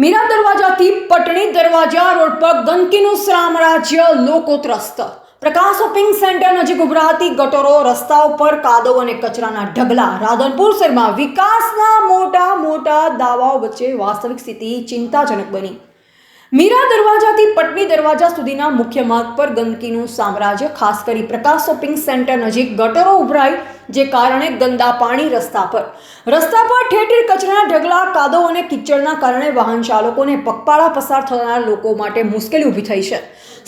મીરા દરવાજાથી પટણી દરવાજા રોડ પર ગંદકીનું સામ્રાજ્ય, લોકો ત્રસ્ત। પ્રકાશ શોપિંગ સેન્ટર નજીક ઉભરાતી ગટરો, રસ્તાઓ પર કાદવ અને કચરાના ઢગલા। રાધનપુર શહેરમાં વિકાસના મોટા દાવાઓ વચ્ચે વાસ્તવિક સ્થિતિ ચિંતાજનક બની। મીરા દરવાજાથી પટણી દરવાજા સુધીના મુખ્ય માર્ગ પર ગંદકીનું સામ્રાજ્ય, ખાસ કરી પ્રકાશ શોપિંગ સેન્ટર નજીક ગટરો ઉભરાઈ, જે કારણે ગંદા પાણી રસ્તા પર ઠેર ઠેર કચરાના ઢગલા, કાદવ અને કિચડના કારણે વાહન ચાલકોને પગપાળા પસાર થનાર લોકો માટે મુશ્કેલી ઊભી થઈ છે।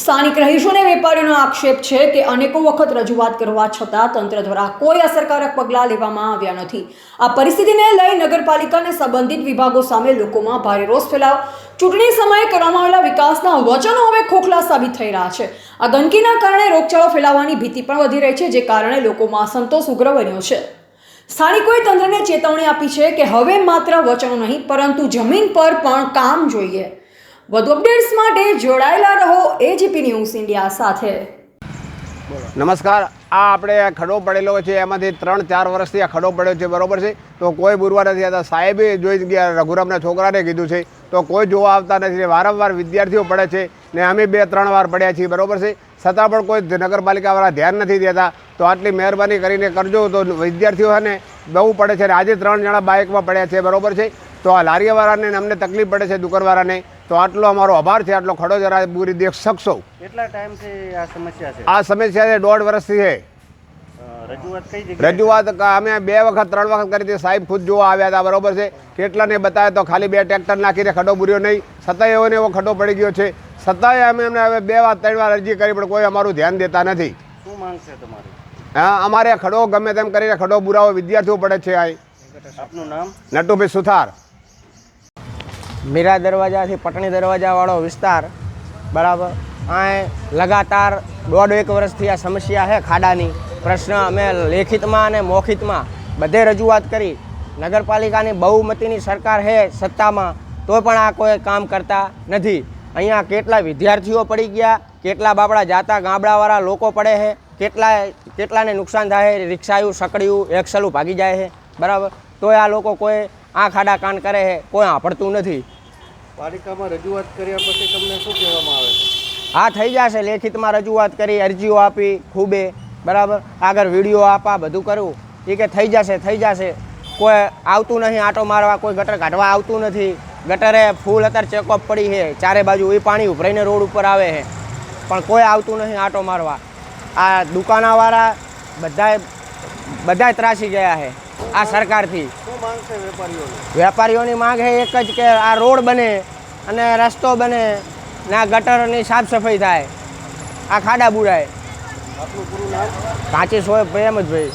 સ્થાનિક રહીશો અને વેપારીઓનો આક્ષેપ છે કે અનેકો વખત રજૂઆત કરવા છતાં તંત્ર દ્વારા કોઈ અસરકારક પગલાં લેવામાં આવ્યા નથી। આ પરિસ્થિતિને લઈ નગરપાલિકા અને સંબંધિત વિભાગો સામે લોકોમાં ભારે રોષ ફેલાવ। ચૂંટણી સમયે કરવામાં આવેલા વિકાસના વચનો હવે ખોખલા સાબિત થઈ રહ્યા છે। આ ગંદકીના કારણે રોગચાળો ફેલાવાની ભીતિ પણ વધી રહી છે, જે કારણે લોકોમાં અસંતોષ ઉગ્ર બન્યો છે। સ્થાનિકોએ તંત્રને ચેતવણી આપી છે કે હવે માત્ર વચનો નહીં, પરંતુ જમીન પર પણ કામ જોઈએ। વધુ અપડેટ્સ માટે જોડાયેલા રહો એજીપી ન્યૂઝ ઇન્ડિયા સાથે। નમસ્કાર। આ આપણે ખડો પડેલો છે, એમાંથી 3-4 વર્ષથી આ ખડો પડ્યો છે, બરોબર છે। તો કોઈ બુરવા નથી આવતા। સાહેબે જોઈ ગયા, રઘુરામના છોકરાને કીધું છે, તો કોઈ જોવા આવતા નથી। વારંવાર વિદ્યાર્થીઓ પડે છે ને અમે 2-3 વાર પડ્યા છીએ, બરોબર છે। છતાં પણ કોઈ નગરપાલિકાવાળા ધ્યાન નથી દેતા। તો આટલી મહેરબાની કરીને કરજો। તો વિદ્યાર્થીઓ છે ને બહુ પડે છે, આજે 3 જણા બાઇકમાં પડ્યા છે, બરોબર છે। તો આ લારીવાળાને અમને તકલીફ પડે છે, દુકાનવાળાને। તો આટલો અમારો આભાર છે। આટલો ખડો જરા પૂરી દેખ શકશો। કેટલા ટાઈમથી આ સમસ્યા છે? આ સમસ્યા છે 1.5 વર્ષથી છે। રજૂઆત કઈ જગ્યાએ? રજૂઆત અમે 2 વખત 3 વખત કરી હતી। સાહેબ ખુદ જોવા આવ્યા હતા, બરોબર છે। કેટલાને બતાવ્યા તો ખાલી 2 ટ્રેક્ટર નાખીને ખડો બુર્યો નહીં, છતાંય એવો ને એવો ખડો પડી ગયો છે। છતાંય અમે એમને હવે 2 વાર 3 વાર અરજી કરી, પણ કોઈ અમારું ધ્યાન દેતા નથી। શું માંગ છે તમારી? હા, અમારે ખડો ગમે તેમ કરીને ખડો બુરાવો, વિદ્યાર્થીઓ પડે છે। અહીં આપનું નામ? નટુભાઈ સુથાર। મીરા દરવાજાથી પટણી દરવાજાવાળો વિસ્તાર, બરાબર, આ લગાતાર 1.5 વર્ષથી આ સમસ્યા છે ખાડાની। પ્રશ્ન અમે લેખિતમાં અને મૌખિતમાં બધે રજૂઆત કરી। નગરપાલિકાની બહુમતીની સરકાર છે સત્તામાં, તો પણ આ કોઈ કામ કરતા નથી। અહીંયા કેટલા વિદ્યાર્થીઓ પડી ગયા, કેટલા બાપડા જાતા ગામડાવાળા લોકો પડે છે, કેટલાને નુકસાન થાય છે, રિક્ષાયું, સકડિયું, એક્સલું ભાગી જાય છે, બરાબર। તોય આ લોકો કોઈ આ ખાડા કાન કરે છે, કોઈ સાંભળતું નથી। પાલિકામાં રજૂઆત કર્યા પછી તમને શું કહેવામાં આવે છે? હા, થઈ જશે। લેખિતમાં રજૂઆત કરી, અરજીઓ આપી ખૂબે, બરાબર, આગળ વિડીયો આપા, બધું કરવું, એ કે થઈ જશે। કોઈ આવતું નહીં આટો મારવા, કોઈ ગટર કાઢવા આવતું નથી। ગટરે ફૂલ અત્યારે ચેકઅપ પડી છે, ચારે બાજુ એ પાણી ઉભરાઈને રોડ ઉપર આવે છે, પણ કોઈ આવતું નહીં આટો મારવા। આ દુકાનવાળા બધાય ત્રાસી ગયા છે આ સરકારથી। શું માંગ છે વેપારીઓની? વેપારીઓની માંગ છે એક જ કે આ રોડ બને અને રસ્તો બને ને આ ગટરની સાફ સફાઈ થાય, આ ખાડા બુરાય। આપનું પૂરું નામ? કાંચી સોય પ્રેમજભાઈ।